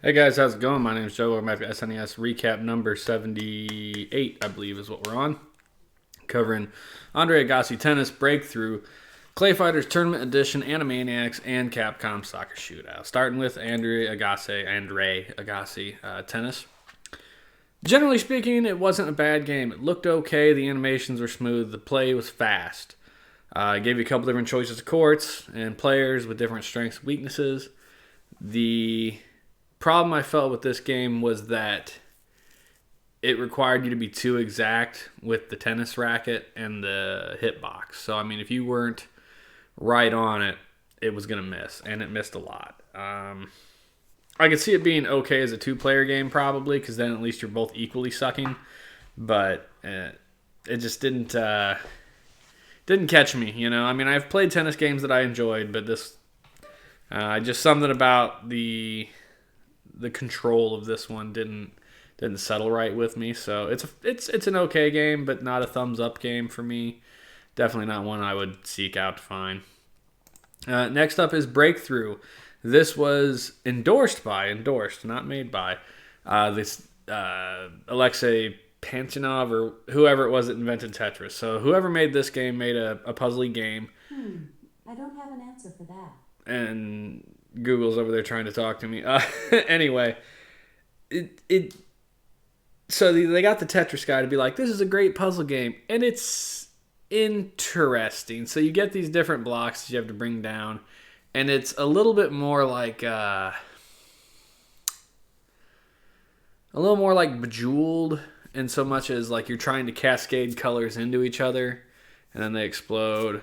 Hey guys, how's it going? My name is Joe. Welcome back to SNES recap number 78, I believe is what we're on. Covering Andre Agassi Tennis, Breakthru, Clayfighters Tournament Edition, Animaniacs, and Capcom Soccer Shootout. Starting with Andre Agassi Tennis. Generally speaking, it wasn't a bad game. It looked okay. The animations were smooth. The play was fast. It gave you a couple different choices of courts and players with different strengths and weaknesses. The problem I felt with this game was that it required you to be too exact with the tennis racket and the hitbox. So, I mean, if you weren't right on it, it was going to miss, and it missed a lot. I could see it being okay as a two-player game probably, because then at least you're both equally sucking, but it just didn't catch me, you know? I mean, I've played tennis games that I enjoyed, but this just something about the control of this one didn't settle right with me. So it's an okay game, but not a thumbs up game for me. Definitely not one I would seek out to find. Next up is Breakthru. This was endorsed, not made by, this Alexei Pantinov or whoever it was that invented Tetris. So whoever made this game made a puzzly game. I don't have an answer for that. And Google's over there trying to talk to me. Anyway, so they got the Tetris guy to be like, this is a great puzzle game, and it's interesting. So you get these different blocks that you have to bring down, and it's a little bit more like Bejeweled, in so much as like you're trying to cascade colors into each other, and then they explode.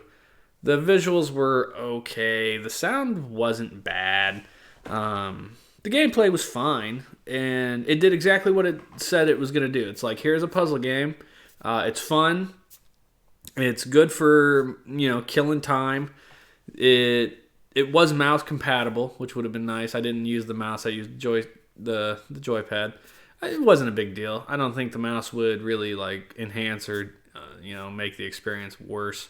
The visuals were okay. The sound wasn't bad. The gameplay was fine, and it did exactly what it said it was going to do. It's like, here's a puzzle game. It's fun. It's good for, killing time. It was mouse compatible, which would have been nice. I didn't use the mouse. I used the joypad. It wasn't a big deal. I don't think the mouse would really enhance or make the experience worse.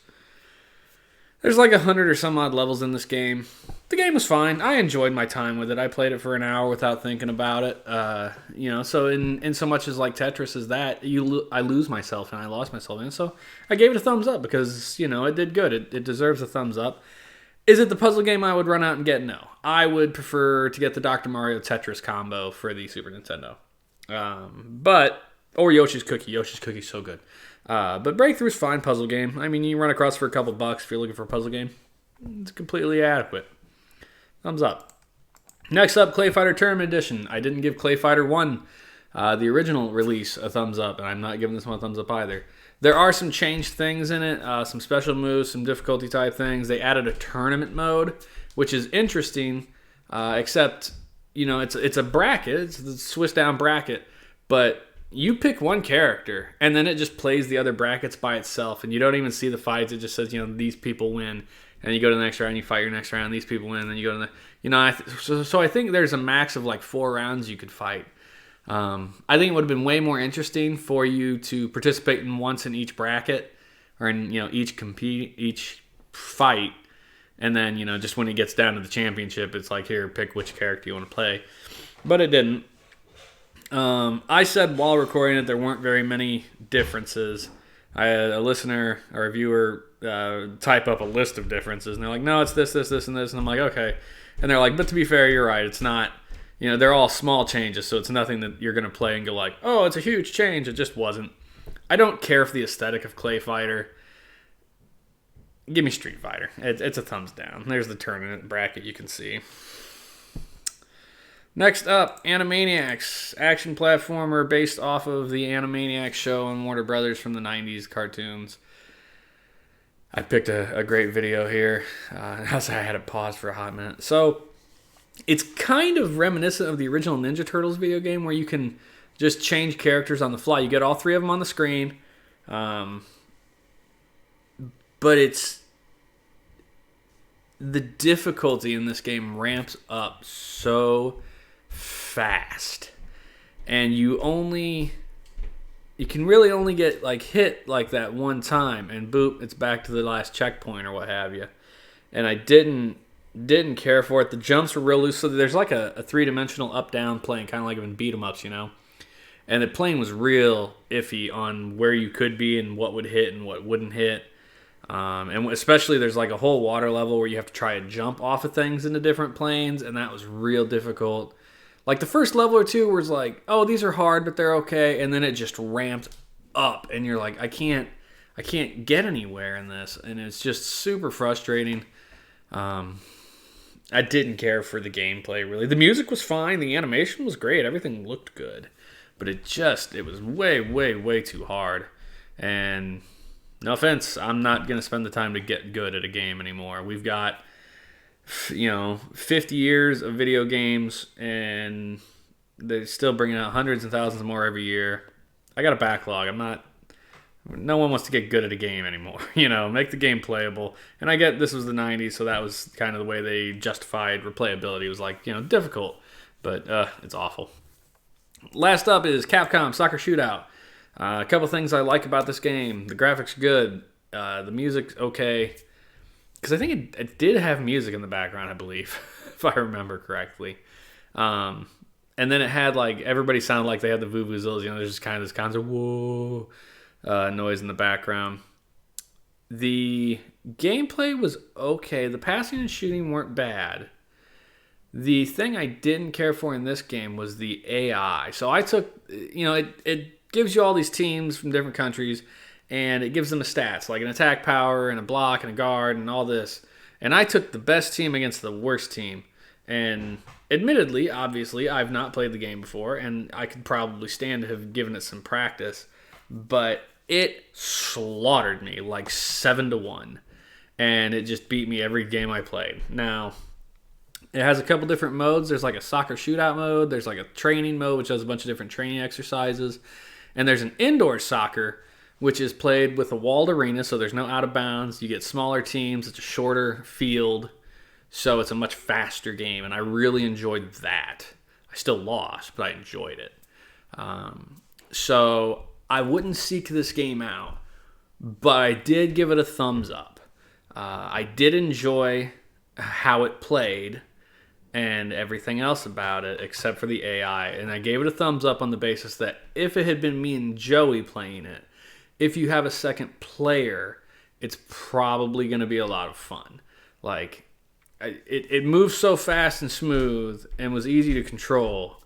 There's 100 or some odd levels in this game. The game was fine. I enjoyed my time with it. I played it for an hour without thinking about it. So in so much as Tetris is that, I lose myself, and I lost myself in it. So I gave it a thumbs up because, it did good. It deserves a thumbs up. Is it the puzzle game I would run out and get? No. I would prefer to get the Dr. Mario Tetris combo for the Super Nintendo. Or Yoshi's Cookie. Yoshi's Cookie's so good. But Breakthru's fine puzzle game. I mean, you run across for a couple bucks if you're looking for a puzzle game. It's completely adequate. Thumbs up. Next up, Clayfighter Tournament Edition. I didn't give Clayfighter 1, the original release, a thumbs up, and I'm not giving this one a thumbs up either. There are some changed things in it, some special moves, some difficulty type things. They added a tournament mode, which is interesting, except, it's a bracket. It's the Swiss down bracket, but you pick one character, and then it just plays the other brackets by itself, and you don't even see the fights. It just says, these people win, and you go to the next round, you fight your next round, these people win, and then you go to the, so I think there's a max of 4 rounds you could fight. I think it would have been way more interesting for you to participate in once in each bracket, or in, each fight, and then, just when it gets down to the championship, it's here, pick which character you want to play. But it didn't. I said while recording it there weren't very many differences. I had a listener or a viewer type up a list of differences, and they're like, no, it's this, and this, and I'm like, okay. And they're like, but to be fair, you're right. It's not, they're all small changes, so it's nothing that you're going to play and go oh, it's a huge change. It just wasn't. I don't care for the aesthetic of Clayfighter. Give me Street Fighter. It's a thumbs down. There's the tournament bracket you can see. Next up, Animaniacs, action platformer based off of the Animaniacs show on Warner Brothers from the 90s cartoons. I picked a great video here. I had it paused for a hot minute. So, it's kind of reminiscent of the original Ninja Turtles video game where you can just change characters on the fly. You get all 3 of them on the screen. But the difficulty in this game ramps up so fast, and you can really only get hit that one time, and boop, it's back to the last checkpoint or what have you. And I didn't Didn't care for it. The jumps were real loose. So there's like a three-dimensional up-down plane, kind of like in beat-em-ups, you know? And the plane was real iffy on where you could be and what would hit and what wouldn't hit. And especially there's like a whole water level where you have to try to jump off of things into different planes, and that was real difficult. Like the first level or two was like, oh, these are hard, but they're okay. And then it just ramped up, and you're like, I can't get anywhere in this. And it's just super frustrating. I didn't care for the gameplay, really. The music was fine. The animation was great. Everything looked good. But it was way, way, way too hard. And no offense, I'm not going to spend the time to get good at a game anymore. We've got, 50 years of video games, and they're still bringing out hundreds and thousands more every year. I got a backlog. No one wants to get good at a game anymore. Make the game playable. And I get this was the 90s, so that was kind of the way they justified replayability. It was like, difficult, but it's awful. Last up is Capcom Soccer Shootout. A couple things I like about this game. The graphics are good. The music's okay. Because I think it did have music in the background, I believe, if I remember correctly. And then it had, like, everybody sounded like they had the vuvuzelas. There's just kind of this constant whoa noise in the background. The gameplay was okay. The passing and shooting weren't bad. The thing I didn't care for in this game was the AI. So I took, it gives you all these teams from different countries, and it gives them a stats, like an attack power and a block and a guard and all this. And I took the best team against the worst team. And admittedly, obviously, I've not played the game before, and I could probably stand to have given it some practice. But it slaughtered me like 7-1. And it just beat me every game I played. Now, it has a couple different modes. There's like a soccer shootout mode. There's like a training mode, which has a bunch of different training exercises. And there's an indoor soccer, which is played with a walled arena, so there's no out of bounds. You get smaller teams. It's a shorter field, so it's a much faster game. And I really enjoyed that. I still lost, but I enjoyed it. So I wouldn't seek this game out, but I did give it a thumbs up. I did enjoy how it played and everything else about it except for the AI. And I gave it a thumbs up on the basis that if it had been me and Joey playing it, if you have a second player, it's probably going to be a lot of fun. Like, it moves so fast and smooth and was easy to control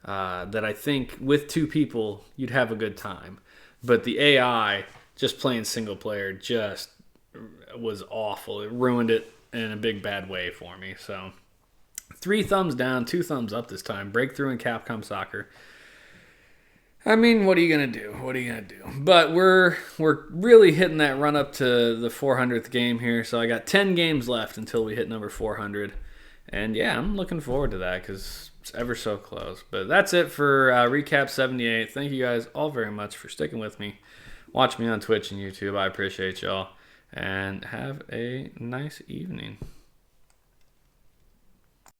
that I think with two people, you'd have a good time. But the AI, just playing single player, just was awful. It ruined it in a big bad way for me. So 3 thumbs down, 2 thumbs up this time. Breakthru and Capcom Soccer. I mean, what are you going to do? But we're really hitting that run up to the 400th game here. So I got 10 games left until we hit number 400. And yeah, I'm looking forward to that because it's ever so close. But that's it for Recap 78. Thank you guys all very much for sticking with me. Watch me on Twitch and YouTube. I appreciate y'all. And have a nice evening.